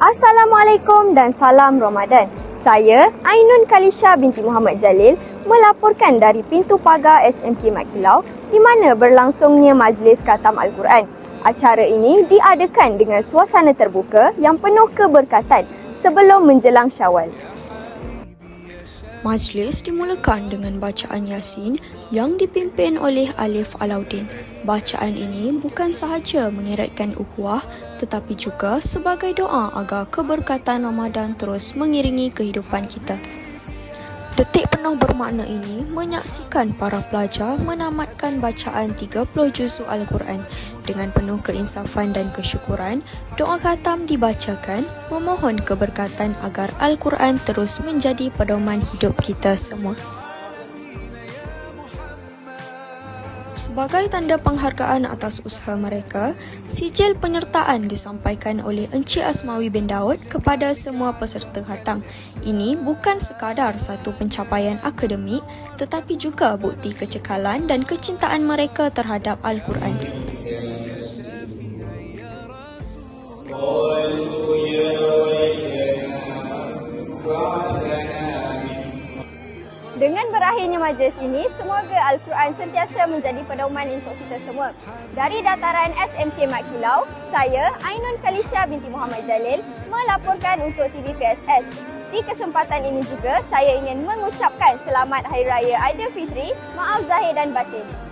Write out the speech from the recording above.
Assalamualaikum dan salam Ramadan. Saya Ainun Kalisha binti Muhammad Jalil melaporkan dari pintu pagar SMK Mat Kilau di mana berlangsungnya majlis khatam Al-Quran. Acara ini diadakan dengan suasana terbuka yang penuh keberkatan sebelum menjelang Syawal. Majlis dimulakan dengan bacaan Yasin yang dipimpin oleh Alif Alauddin. Bacaan ini bukan sahaja mengeratkan ukhuwah tetapi juga sebagai doa agar keberkatan Ramadan terus mengiringi kehidupan kita. Detik penuh bermakna ini menyaksikan para pelajar menamatkan bacaan 30 juzuk Al-Quran. Dengan penuh keinsafan dan kesyukuran, doa khatam dibacakan memohon keberkatan agar Al-Quran terus menjadi pedoman hidup kita semua. Sebagai tanda penghargaan atas usaha mereka, sijil penyertaan disampaikan oleh Encik Asmawi bin Daud kepada semua peserta khatam. Ini bukan sekadar satu pencapaian akademik tetapi juga bukti kecekalan dan kecintaan mereka terhadap Al-Quran. Dengan berakhirnya majlis ini, semoga Al-Quran sentiasa menjadi pedoman untuk kita semua. Dari dataran SMK Mat Kilau, saya Ainun Kalisha binti Muhammad Jalil melaporkan untuk TVPSS. Di kesempatan ini juga, saya ingin mengucapkan selamat Hari Raya Aidilfitri, maaf zahir dan batin.